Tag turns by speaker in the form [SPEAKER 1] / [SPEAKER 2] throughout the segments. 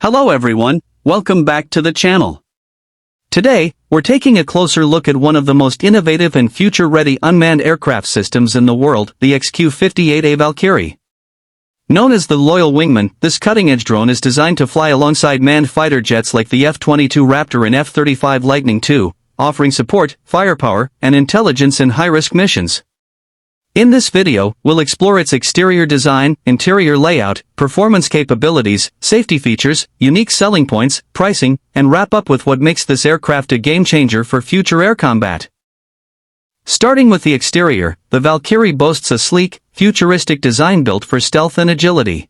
[SPEAKER 1] Hello everyone, welcome back to the channel. Today, we're taking a closer look at one of the most innovative and future-ready unmanned aircraft systems in the world, the XQ-58A Valkyrie. Known as the Loyal Wingman, this cutting-edge drone is designed to fly alongside manned fighter jets like the F-22 Raptor and F-35 Lightning II, offering support, firepower, and intelligence in high-risk missions. In this video, we'll explore its exterior design, interior layout, performance capabilities, safety features, unique selling points, pricing, and wrap up with what makes this aircraft a game-changer for future air combat. Starting with the exterior, the Valkyrie boasts a sleek, futuristic design built for stealth and agility.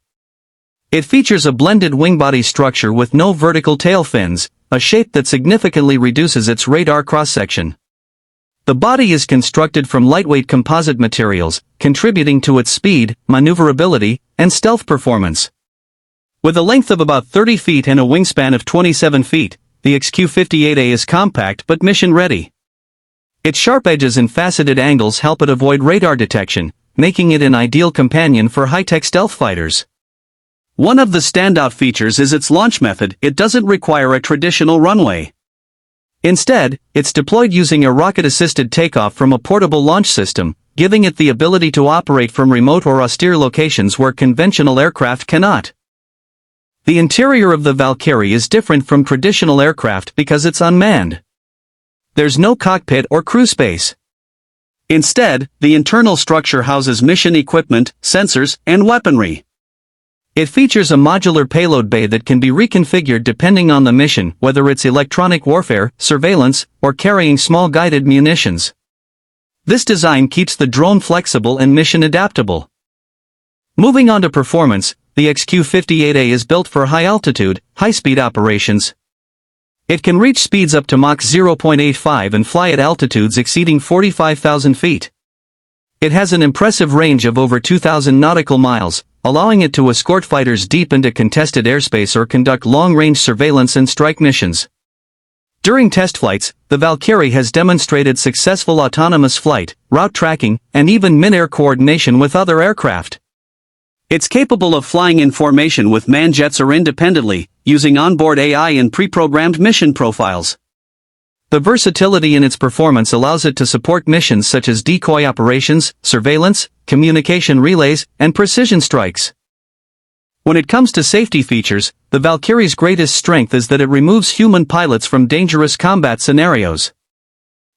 [SPEAKER 1] It features a blended wing-body structure with no vertical tail fins, a shape that significantly reduces its radar cross-section. The body is constructed from lightweight composite materials, contributing to its speed, maneuverability, and stealth performance. With a length of about 30 feet and a wingspan of 27 feet, the XQ-58A is compact but mission-ready. Its sharp edges and faceted angles help it avoid radar detection, making it an ideal companion for high-tech stealth fighters. One of the standout features is its launch method. It doesn't require a traditional runway. Instead, it's deployed using a rocket-assisted takeoff from a portable launch system, giving it the ability to operate from remote or austere locations where conventional aircraft cannot. The interior of the Valkyrie is different from traditional aircraft because it's unmanned. There's no cockpit or crew space. Instead, the internal structure houses mission equipment, sensors, and weaponry. It features a modular payload bay that can be reconfigured depending on the mission, whether it's electronic warfare, surveillance, or carrying small guided munitions. This design keeps the drone flexible and mission adaptable. Moving on to performance, the XQ-58A is built for high-altitude, high-speed operations. It can reach speeds up to Mach 0.85 and fly at altitudes exceeding 45,000 feet. It has an impressive range of over 2,000 nautical miles, allowing it to escort fighters deep into contested airspace or conduct long-range surveillance and strike missions. During test flights, the Valkyrie has demonstrated successful autonomous flight, route tracking, and even mid-air coordination with other aircraft. It's capable of flying in formation with manned jets or independently, using onboard AI and pre-programmed mission profiles. The versatility in its performance allows it to support missions such as decoy operations, surveillance, communication relays, and precision strikes. When it comes to safety features, the Valkyrie's greatest strength is that it removes human pilots from dangerous combat scenarios.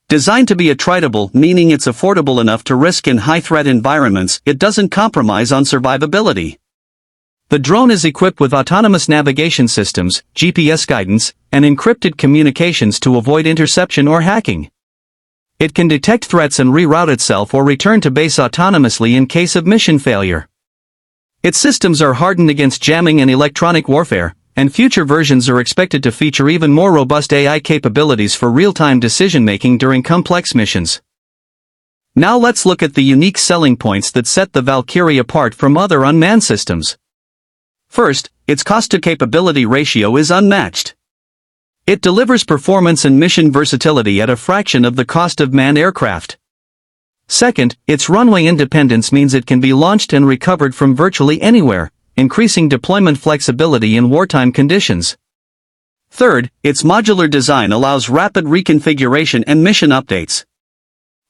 [SPEAKER 1] Designed to be attritable, meaning it's affordable enough to risk in high-threat environments, it doesn't compromise on survivability. The drone is equipped with autonomous navigation systems, GPS guidance, and encrypted communications to avoid interception or hacking. It can detect threats and reroute itself or return to base autonomously in case of mission failure. Its systems are hardened against jamming and electronic warfare, and future versions are expected to feature even more robust AI capabilities for real-time decision-making during complex missions. Now let's look at the unique selling points that set the Valkyrie apart from other unmanned systems. First, its cost-to-capability ratio is unmatched. It delivers performance and mission versatility at a fraction of the cost of manned aircraft. Second, its runway independence means it can be launched and recovered from virtually anywhere, increasing deployment flexibility in wartime conditions. Third, its modular design allows rapid reconfiguration and mission updates.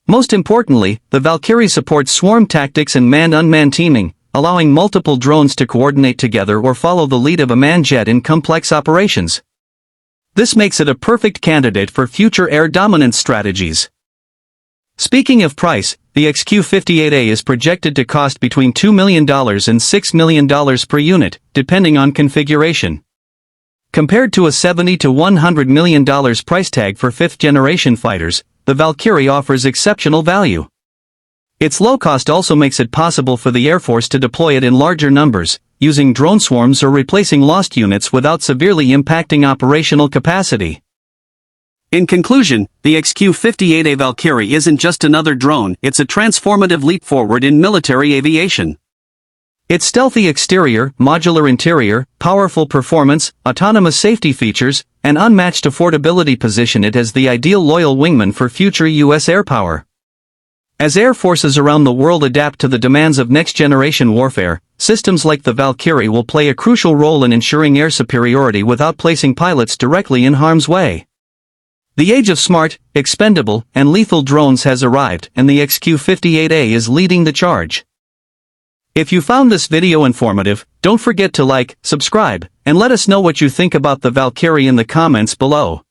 [SPEAKER 1] Most importantly, the Valkyrie supports swarm tactics and manned-unmanned teaming, allowing multiple drones to coordinate together or follow the lead of a manned jet in complex operations. This makes it a perfect candidate for future air dominance strategies. Speaking of price, the XQ-58A is projected to cost between $2 million and $6 million per unit, depending on configuration. Compared to a $70 to $100 million price tag for fifth-generation fighters, the Valkyrie offers exceptional value. Its low cost also makes it possible for the Air Force to deploy it in larger numbers, using drone swarms or replacing lost units without severely impacting operational capacity. In conclusion, the XQ-58A Valkyrie isn't just another drone, it's a transformative leap forward in military aviation. Its stealthy exterior, modular interior, powerful performance, autonomous safety features, and unmatched affordability position it as the ideal loyal wingman for future U.S. air power. As air forces around the world adapt to the demands of next-generation warfare, systems like the Valkyrie will play a crucial role in ensuring air superiority without placing pilots directly in harm's way. The age of smart, expendable, and lethal drones has arrived, and the XQ-58A is leading the charge. If you found this video informative, don't forget to like, subscribe, and let us know what you think about the Valkyrie in the comments below.